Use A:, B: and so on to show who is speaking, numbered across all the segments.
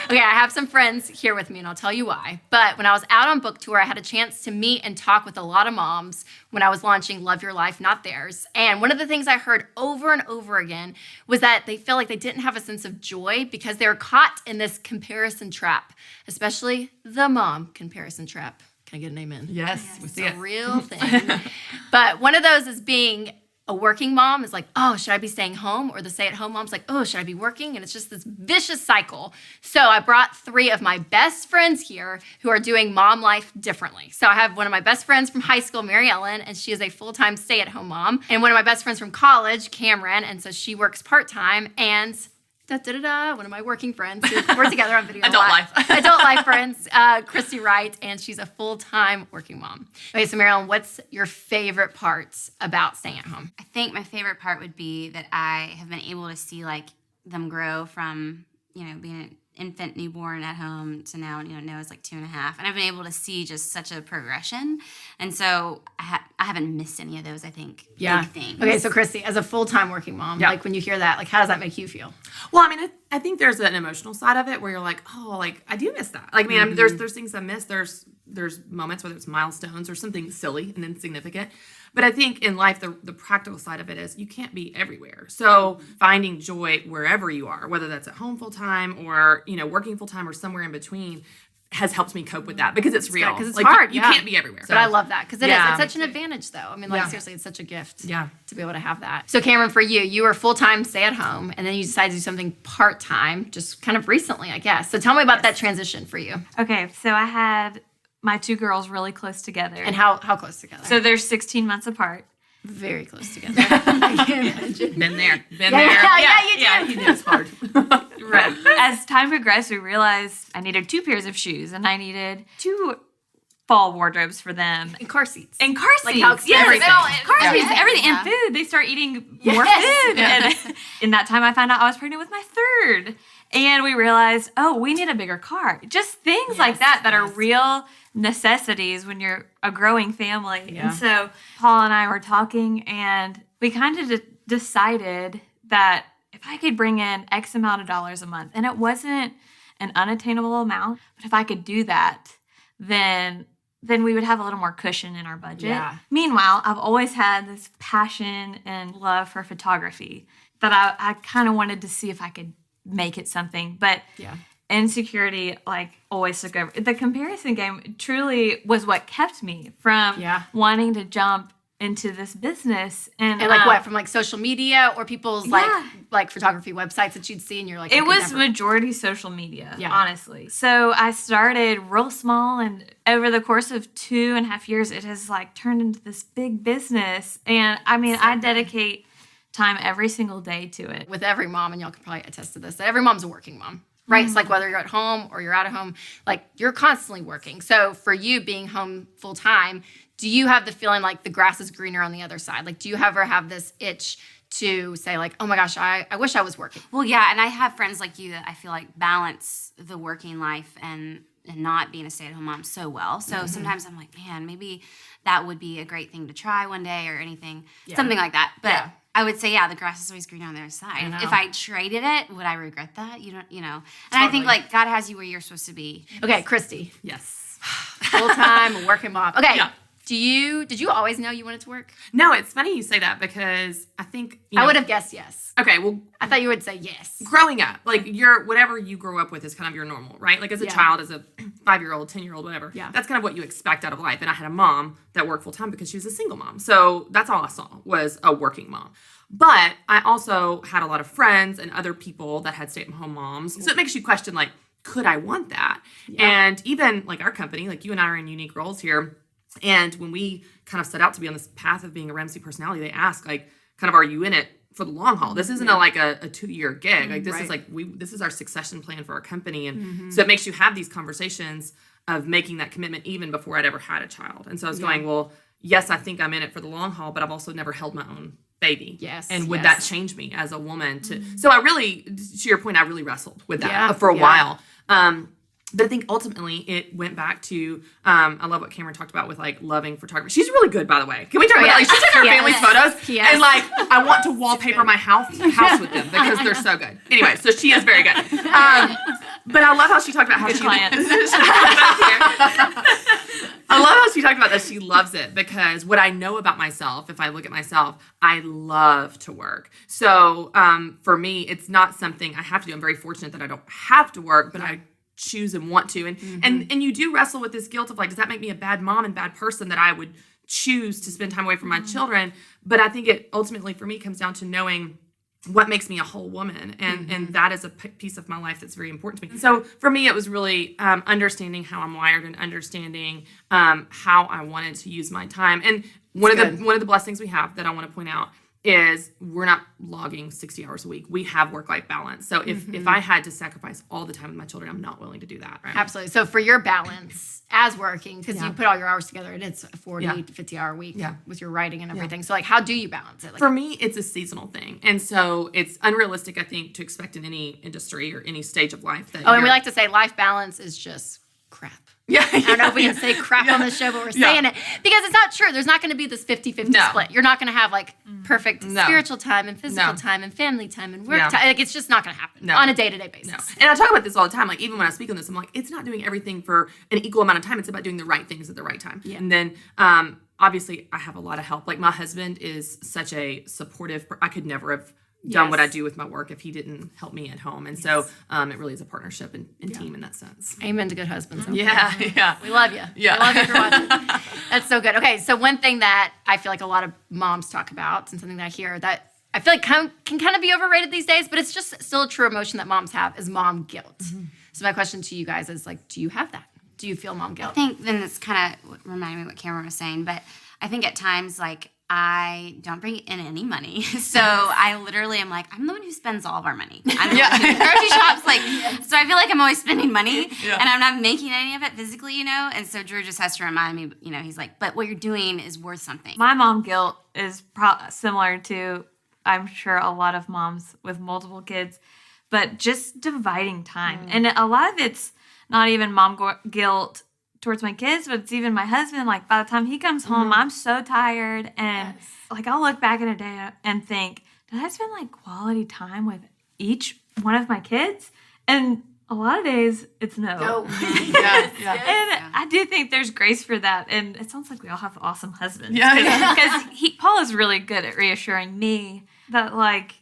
A: Okay, I have some friends here with me, and I'll tell you why. But when I was out on book tour, I had a chance to meet and talk with a lot of moms when I was launching Love Your Life, Not Theirs. And one of the things I heard over and over again was that they felt like they didn't have a sense of joy because they were caught in this comparison trap, especially the mom comparison trap. Can I get an amen?
B: Yes.
A: It's a real thing. But one of those is being a working mom is like, oh, should I be staying home? Or the stay-at-home mom's like, oh, should I be working? And it's just this vicious cycle. So I brought 3 of my best friends here who are doing mom life differently. So I have one of my best friends from high school, Marilyn, and she is a full-time stay-at-home mom. And one of my best friends from college, Cameron, and so she works part-time. And one of my working friends who we're together on video.
B: Adult
A: life friends, Christy Wright, and she's a full-time working mom. Okay, so Marilyn, what's your favorite part about staying at home?
C: I think my favorite part would be that I have been able to see them grow from, being an infant newborn at home to now, Noah's 2.5. And I've been able to see just such a progression. And so I haven't missed any of those, I think, big things.
A: Okay, so Christy, as a full-time working mom, when you hear that, how does that make you feel?
B: Well, I think there's an emotional side of it where you're like, oh, I do miss that. There's things I miss. There's moments, whether it's milestones or something silly and insignificant. But I think in life, the practical side of it is you can't be everywhere. So finding joy wherever you are, whether that's at home full-time or, working full-time or somewhere in between, has helped me cope with that because it's real.
A: Because it's hard.
B: You can't be everywhere.
A: But I love that because it is. It's such an advantage, though. Seriously, it's such a gift to be able to have that. So, Cameron, for you were full-time stay-at-home, and then you decided to do something part-time just kind of recently, I guess. So tell me about that transition for you.
D: Okay, so I had my 2 girls really close together.
A: And how close together?
D: So they're 16 months apart.
A: Very close together. I can't imagine.
B: Been there.
A: You do.
B: Yeah, he did. It's hard.
D: Right. As time progressed, we realized I needed 2 pairs of shoes and I needed 2 fall wardrobes for them.
A: And car seats.
D: And car seats.
A: Like how expensive.
B: Everything.
D: Car seats, everything. And food. They start eating more food. And in that time, I found out I was pregnant with my 3rd. And we realized, we need a bigger car. Just things like that are real necessities when you're a growing family. Yeah. And so Paul and I were talking, and we kind of decided that if I could bring in X amount of dollars a month, and it wasn't an unattainable amount, but if I could do that, then we would have a little more cushion in our budget.
A: Yeah.
D: Meanwhile, I've always had this passion and love for photography that I kind of wanted to see if I could make it something. But insecurity always took over. The comparison game truly was what kept me from wanting to jump into this business. And
A: what, from social media or people's photography websites that you'd see and you're like,
D: it was majority social media, honestly. So I started real small, and over the course of 2.5 years, it has turned into this big business. And I dedicate time every single day to it.
A: With every mom, and y'all can probably attest to this, that every mom's a working mom, right? Mm-hmm. It's whether you're at home or you're out of home, you're constantly working. So for you being home full time, do you have the feeling like the grass is greener on the other side? Do you ever have this itch to say oh my gosh, I wish I was working?
C: Well, yeah, and I have friends like you that I feel balance the working life and not being a stay-at-home mom so well. So sometimes I'm like, man, maybe that would be a great thing to try one day or anything, something like that. But I would say, the grass is always greener on the other side. If I traded it, would I regret that? And totally. I think God has you where you're supposed to be.
A: Okay, Christy.
B: Yes.
A: Full-time working mom. Okay.
B: Yeah.
A: Did you always know you wanted to work?
B: No, it's funny you say that because I think
A: I would have guessed yes.
B: Okay, well,
A: I thought you would say yes.
B: Growing up, whatever you grow up with is kind of your normal, right? As a child, as a 5-year-old, 10-year-old, whatever. Yeah. That's kind of what you expect out of life. And I had a mom that worked full time because she was a single mom. So that's all I saw was a working mom. But I also had a lot of friends and other people that had stay-at-home moms. So it makes you question, could I want that? Yeah. And even our company, you and I are in unique roles here. And when we kind of set out to be on this path of being a REMC personality, they ask, are you in it for the long haul? This isn't a 2-year gig. This is this is our succession plan for our company. And so it makes you have these conversations of making that commitment even before I'd ever had a child. And so I was going, well, yes, I think I'm in it for the long haul, but I've also never held my own baby.
A: Yes.
B: And would that change me as a woman? So I really, to your point, I really wrestled with that for a while. But I think ultimately it went back to, I love what Cameron talked about with like loving photography. She's really good, by the way. Can we talk about like, she took our family's photos and like, I want to wallpaper my house with them because they're so good. Anyway, so she is very good. But I love how she talked about how she I love how she talked about that she loves it because what I know about myself, if I look at myself, I love to work. So for me, it's not something I have to do. I'm very fortunate that I don't have to work, but I choose and want to. And you do wrestle with this guilt of like, does that make me a bad mom and bad person that I would choose to spend time away from my children? But I think it ultimately for me comes down to knowing what makes me a whole woman. And that is a piece of my life that's very important to me. So for me, it was really understanding how I'm wired and understanding how I wanted to use my time. And one of the blessings we have that I want to point out is we're not logging 60 hours a week. We have work-life balance. So if I had to sacrifice all the time with my children, I'm not willing to do that. Right?
A: Absolutely. So for your balance as working, because you put all your hours together and it's a 40 to 50 hour week with your writing and everything. So like, how do you balance it? Like,
B: for me, it's a seasonal thing. And so it's unrealistic, I think, to expect in any industry or any stage of life that
A: and we like to say life balance is just crap. I don't know if we can say crap on the show, but we're saying it because it's not true. There's not going to be this 50-50 split. You're not going to have like perfect spiritual time and physical time and family time and work time. Like it's just not going to happen on a day-to-day basis.
B: No. And I talk about this all the time. Like even when I speak on this, I'm like, it's not doing everything for an equal amount of time. It's about doing the right things at the right time. Yeah. And then obviously I have a lot of help. Like my husband is such a supportive, I could never have done what I do with my work if he didn't help me at home. And so it really is a partnership and team in that sense.
A: Amen to good husbands.
B: Yeah.
A: We love you.
B: Yeah.
A: I love you for watching. That's so good. Okay, so one thing that I feel like a lot of moms talk about and something that I hear that I feel like can kind of be overrated these days, but it's just still a true emotion that moms have is mom guilt. So my question to you guys is like, do you have that? Do you feel mom guilt?
C: I think then it's kind of reminding me what Cameron was saying, but I think at times like I don't bring in any money. So I literally am like, I'm the one who spends all of our money. I'm the one who grocery shops. Like, so I feel like I'm always spending money and I'm not making any of it physically, you know? And so Drew just has to remind me, you know, he's like, but what you're doing is worth something.
D: My mom guilt is similar to, I'm sure, a lot of moms with multiple kids, but just dividing time. And a lot of it's not even mom guilt towards my kids, but it's even my husband. Like by the time he comes home, I'm so tired, and like I'll look back in a day and think, did I spend like quality time with each one of my kids? And a lot of days it's no. And I do think there's grace for that, and it sounds like we all have awesome husbands. Because Paul is really good at reassuring me that like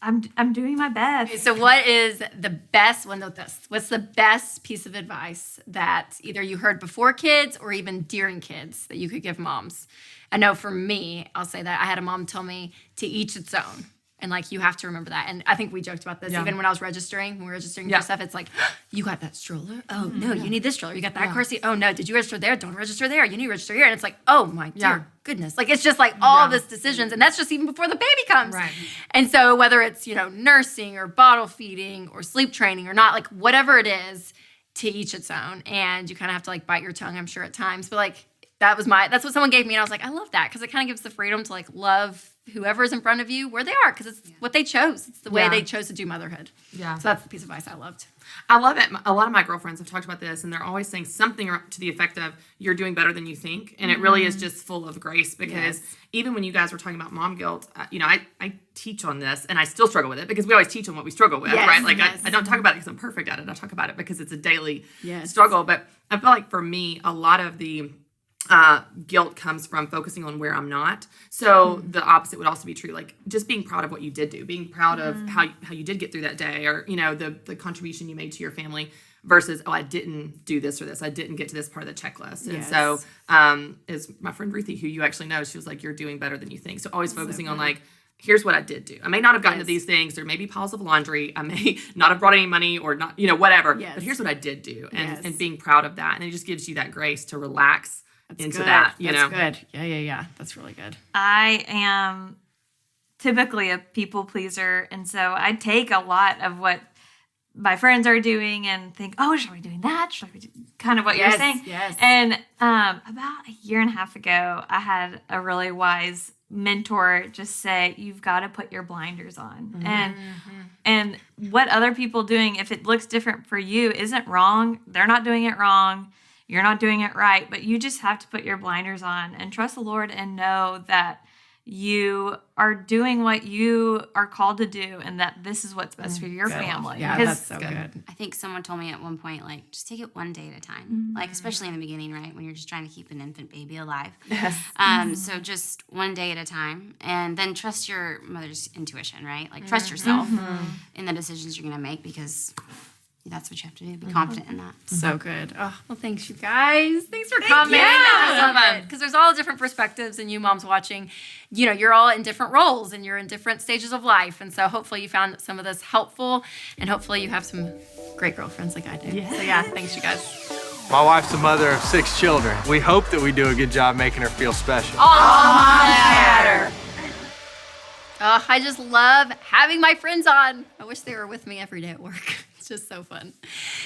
D: I'm doing my best.
A: Okay, so what is the best what's the best piece of advice that either you heard before kids or even during kids that you could give moms? I know for me, I'll say that I had a mom tell me to each its own. And like, you have to remember that. And I think we joked about this even when I was registering, when we were registering for stuff. It's like, you got that stroller? Oh, no, you need this stroller. You got that car seat? Oh, no, did you register there? Don't register there. You need to register here. And it's like, oh, my dear goodness. Like, it's just like all this decisions. And that's just even before the baby comes.
B: Right.
A: And so whether it's, you know, nursing or bottle feeding or sleep training or not, like whatever it is, to each its own. And you kind of have to like bite your tongue, I'm sure, at times. But like, that's what someone gave me. And I was like, I love that. Because it kind of gives the freedom to like love whoever's in front of you where they are, because it's what they chose. It's the way they chose to do motherhood. Yeah. So that's the piece of advice I loved.
B: I love it. A lot of my girlfriends have talked about this, and they're always saying something to the effect of, you're doing better than you think. And it really is just full of grace, because even when you guys were talking about mom guilt, you know, I teach on this, and I still struggle with it, because we always teach on what we struggle with, right? Like I don't talk about it because I'm perfect at it. I talk about it because it's a daily struggle. But I feel like for me, a lot of the guilt comes from focusing on where I'm not. So the opposite would also be true. Like just being proud of what you did do, being proud of how you did get through that day, or, you know, the contribution you made to your family versus, oh, I didn't do this or this. I didn't get to this part of the checklist. And so, as my friend Ruthie, who you actually know, she was like, you're doing better than you think. So always focusing on like, here's what I did do. I may not have gotten to these things. There may be piles of laundry. I may not have brought any money or not, you know, whatever. But here's what I did do. And being proud of that. And it just gives you that grace to relax into that, you know.
A: That's good. Yeah. That's really good.
D: I am typically a people pleaser, and so I take a lot of what my friends are doing and think, oh, should I be doing that? Should I be doing kind of what you're saying? Yes. And about a year and a half ago, I had a really wise mentor just say, you've got to put your blinders on. And what other people doing, if it looks different for you, isn't wrong. They're not doing it wrong. You're not doing it right. But you just have to put your blinders on and trust the Lord and know that you are doing what you are called to do and that this is what's best for your family.
A: Yeah, that's so good.
C: I think someone told me at one point, like, just take it one day at a time. Like, especially in the beginning, right? When you're just trying to keep an infant baby alive.
B: Yes.
C: So just one day at a time. And then trust your mother's intuition, right? Like, trust yourself in the decisions you're going to make because that's what you have to do. Be confident in that.
A: So good. Oh, well, thanks, you guys. Thanks for coming. I love it. Because there's all different perspectives, and you moms watching, you're all in different roles, and you're in different stages of life. And so hopefully you found some of this helpful, and hopefully you have some great girlfriends like I do. Yeah. So, thanks, you guys.
E: My wife's a mother of 6 children. We hope that we do a good job making her feel special.
A: Oh, I just love having my friends on. I wish they were with me every day at work. It's just so fun.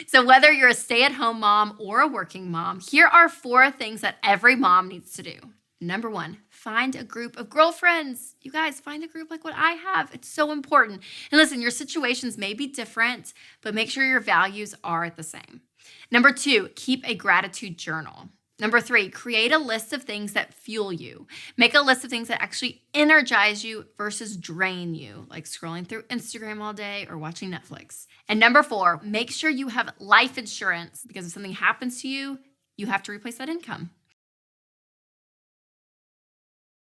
A: So whether you're a stay-at-home mom or a working mom, here are 4 things that every mom needs to do. Number 1, find a group of girlfriends. You guys, find a group like what I have. It's so important. And listen, your situations may be different, but make sure your values are the same. Number 2, keep a gratitude journal. Number 3, create a list of things that fuel you. Make a list of things that actually energize you versus drain you, like scrolling through Instagram all day or watching Netflix. And number 4, make sure you have life insurance because if something happens to you, you have to replace that income.